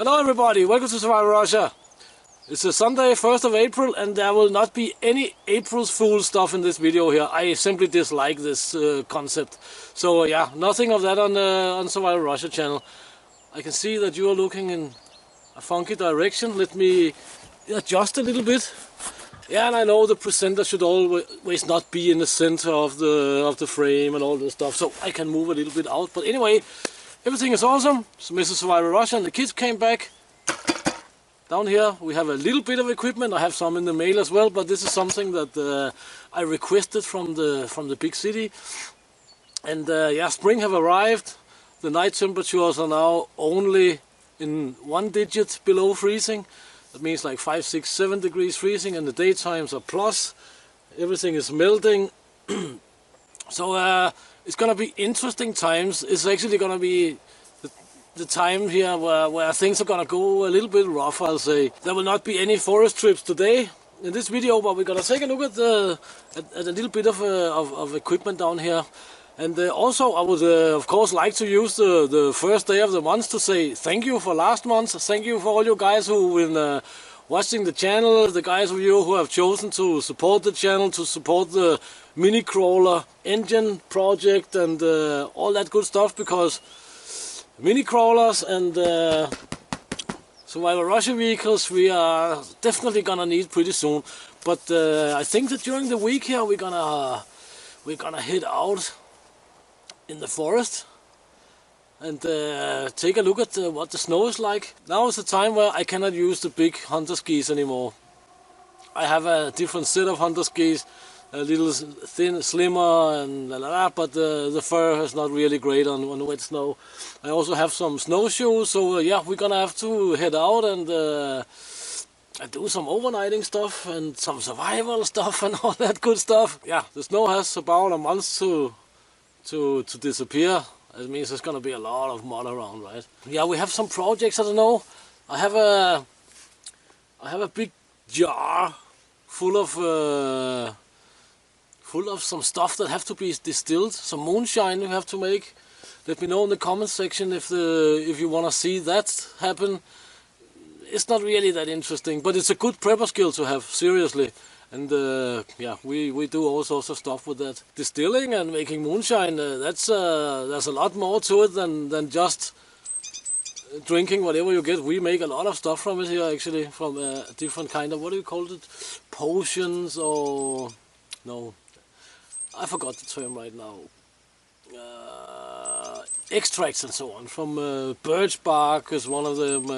Hello everybody, welcome to Survival Russia. It's a Sunday, 1st of April, and there will not be any April's Fool stuff in this video here. I simply dislike this concept. So yeah, nothing of that on Survival Russia channel. I can see that you are looking in a funky direction. Let me adjust a little bit. Yeah, and I know the presenter should always not be in the center of the frame and all this stuff, so I can move a little bit out. But anyway, everything is awesome. So Mr. Survival Russia and the kids came back. Down here we have a little bit of equipment. I have some in the mail as well, but this is something that I requested from the big city. And yeah, spring have arrived. The night temperatures are now only in 1 digit below freezing. That means like 5, 6, 7 degrees freezing, and the daytimes are plus. Everything is melting. So it's gonna be interesting times. It's actually gonna be the time here where things are gonna go a little bit rough, I'll say. There will not be any forest trips today in this video, but we're gonna take a look at a little bit of equipment down here. And also I would of course like to use the first day of the month to say thank you for last month. Thank you for all you guys who've been watching the channel, the guys of you who have chosen to support the channel, to support the mini crawler engine project and all that good stuff, because mini crawlers and Survival Russia vehicles we are definitely gonna need pretty soon. But I think that during the week here we're gonna head out in the forest and take a look at what the snow is like. Now is the time where I cannot use the big hunter skis anymore. I have a different set of hunter skis, a little thin, slimmer, and but the fur is not really great on wet snow. I also have some snowshoes, so yeah, we're gonna have to head out and do some overnighting stuff and some survival stuff and all that good stuff. Yeah, the snow has about a month to disappear. It means there's gonna be a lot of mud around, right? Yeah, we have some projects. I don't know. I have a big jar full of some stuff that have to be distilled. Some moonshine we have to make. Let me know in the comment section if you wanna see that happen. It's not really that interesting, but it's a good prepper skill to have, seriously. And yeah, we do all sorts of stuff with that. Distilling and making moonshine, there's a lot more to it than just drinking whatever you get. We make a lot of stuff from it here, actually, from a different kind of, what do you call it? Potions or... no, I forgot the term right now. Extracts and so on. From birch bark is one of them,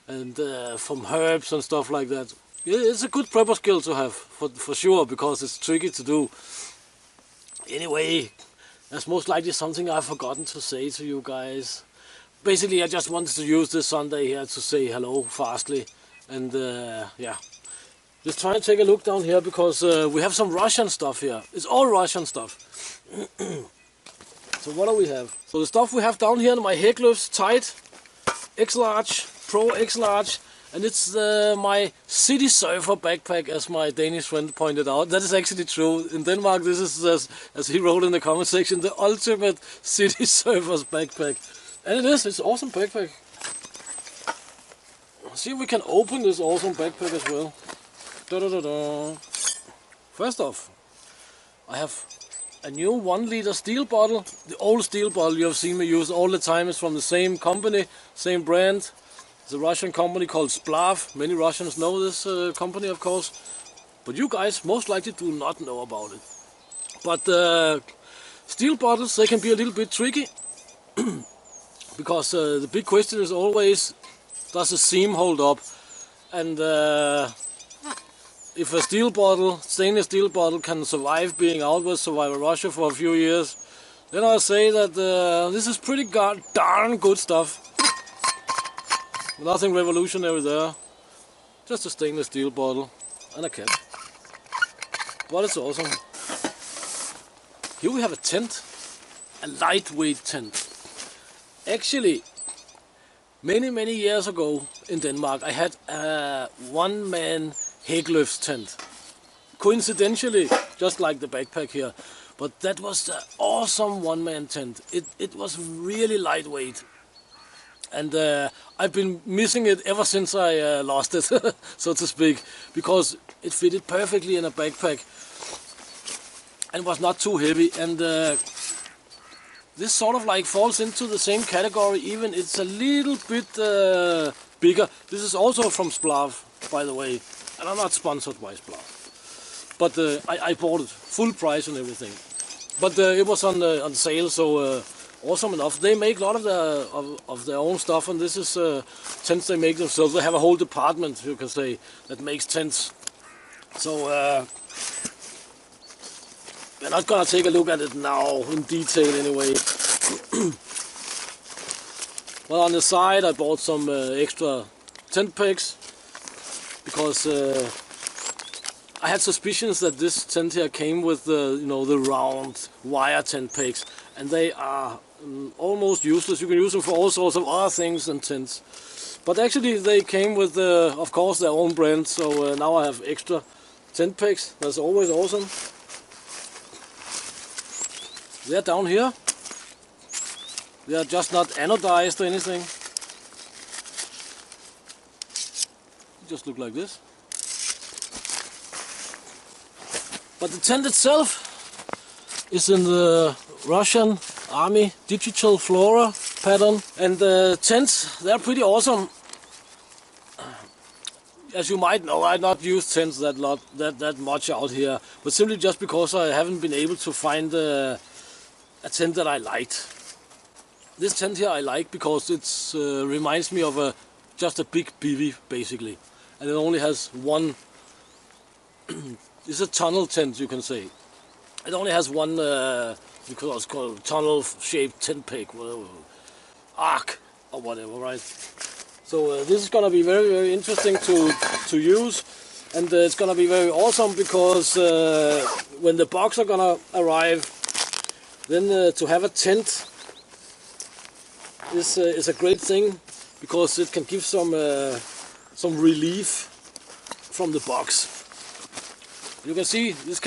and from herbs and stuff like that. It's a good prepper skill to have, for sure, because it's tricky to do. Anyway, that's most likely something I've forgotten to say to you guys. Basically, I just wanted to use this Sunday here to say hello fastly. And yeah, just try and take a look down here, because we have some Russian stuff here. It's all Russian stuff. So what do we have? So the stuff we have down here, my Heglöfs tight, X-Large, Pro X-Large. And it's my city surfer backpack, as my Danish friend pointed out. That is actually true. In Denmark, this is, as he wrote in the comment section, the ultimate city surfer's backpack. And it is, it's an awesome backpack. Let's see if we can open this awesome backpack as well. Da-da-da-da. First off, I have a new 1 liter steel bottle. The old steel bottle you have seen me use all the time is from the same company, same brand. It's a Russian company called Splav. Many Russians know this company, of course, but you guys most likely do not know about it. But steel bottles, they can be a little bit tricky because the big question is always, does the seam hold up? And if a steel bottle, stainless steel bottle, can survive being out with Survival Russia for a few years, then I'll say that this is pretty darn good stuff. Nothing revolutionary there, just a stainless steel bottle and a cap. But it's awesome. Here we have a tent, a lightweight tent. Actually, many years ago in Denmark, I had a one-man Heglöfs tent. Coincidentally, just like the backpack here, but that was the awesome one-man tent. It was really lightweight. and I've been missing it ever since I lost it, so to speak, because it fitted perfectly in a backpack and was not too heavy. And this sort of like falls into the same category, even it's a little bit bigger. This is also from Splav, by the way, and I'm not sponsored by Splav, but I bought it full price and everything. But it was on sale, so awesome enough. They make a lot of their own stuff, and this is tents they make themselves. They have a whole department, you can say, that makes tents. So we're not gonna take a look at it now in detail anyway. Well, on the side I bought some extra tent pegs because I had suspicions that this tent here came with the the round wire tent pegs, and they are almost useless. You can use them for all sorts of other things than tents, but actually they came with of course their own brand. So now I have extra tent pegs. That's always awesome. They're down here. They are just not anodized or anything. They just look like this. But the tent itself is in the Russian Army digital flora pattern, and the tents, they're pretty awesome. As you might know, I've not used tents that much out here, but simply just because I haven't been able to find a tent that I liked. This tent here I like because it reminds me of just a big bivvy basically, and it only has one. It's a tunnel tent, you can say. It only has one, because it's called tunnel-shaped tent peg, whatever, arc or whatever, right? So this is gonna be very, very interesting to use, and it's gonna be very awesome because when the box are gonna arrive, then to have a tent is a great thing because it can give some relief from the box. You can see it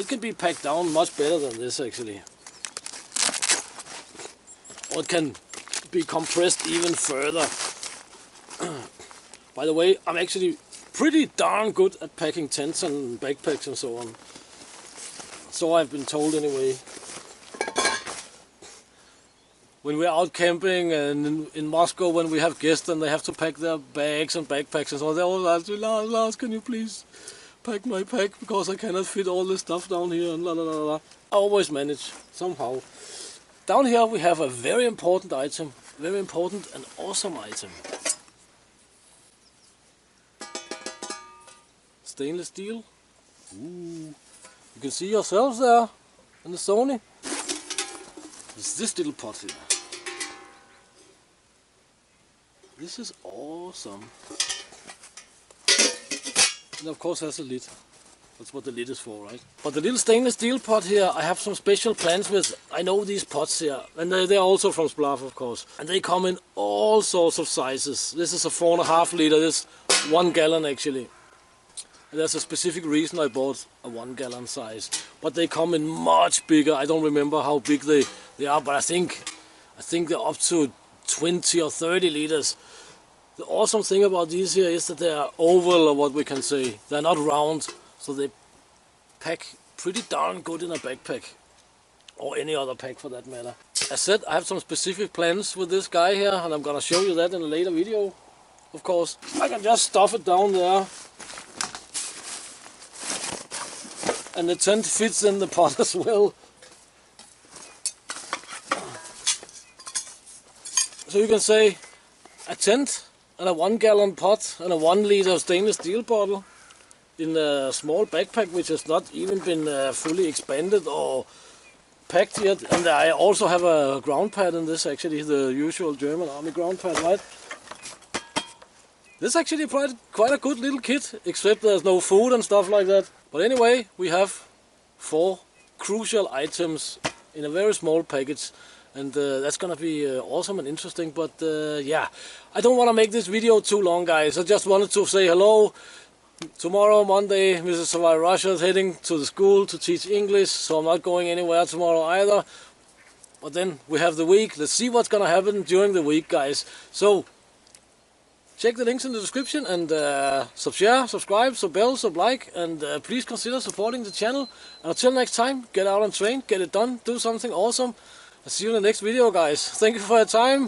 can be packed down much better than this actually, or it can be compressed even further. By the way, I'm actually pretty darn good at packing tents and backpacks and so on. So I've been told anyway. When we're out camping and in Moscow, when we have guests and they have to pack their bags and backpacks and so on, they always ask me, Lars, can you please pack my pack because I cannot fit all this stuff down here and la la la la. I always manage somehow. Down here we have a very important item, very important and awesome item. Stainless steel. Ooh. You can see yourselves there in the Sony. It's this little pot here. This is awesome. And of course has a lid. That's what the lid is for, right? But the little stainless steel pot here, I have some special plans with. I know these pots here, and they're also from Splav, of course. And they come in all sorts of sizes. This is a 4.5 liter, this 1 gallon actually. And there's a specific reason I bought a 1 gallon size. But they come in much bigger. I don't remember how big they are, but I think they're up to 20 or 30 liters. The awesome thing about these here is that they are oval, or what we can say. They're not round, so they pack pretty darn good in a backpack, or any other pack for that matter. As said, I have some specific plans with this guy here, and I'm gonna show you that in a later video, of course. I can just stuff it down there, and the tent fits in the pot as well. So you can say a tent and a 1 gallon pot and a 1 liter stainless steel bottle in a small backpack which has not even been fully expanded or packed yet. And I also have a ground pad in this, actually, the usual German army ground pad, right? This is actually quite a good little kit, except there's no food and stuff like that. But anyway, we have 4 crucial items in a very small package. And that's gonna be awesome and interesting, but yeah, I don't want to make this video too long, guys. I just wanted to say hello. Tomorrow, Monday, Mrs. Survive Russia is heading to the school to teach English, so I'm not going anywhere tomorrow either. but then we have the week. Let's see what's gonna happen during the week, guys. So check the links in the description, and share, subscribe, bell, like, and please consider supporting the channel. And until next time, get out and train, get it done, do something awesome. I'll see you in the next video, guys. Thank you for your time.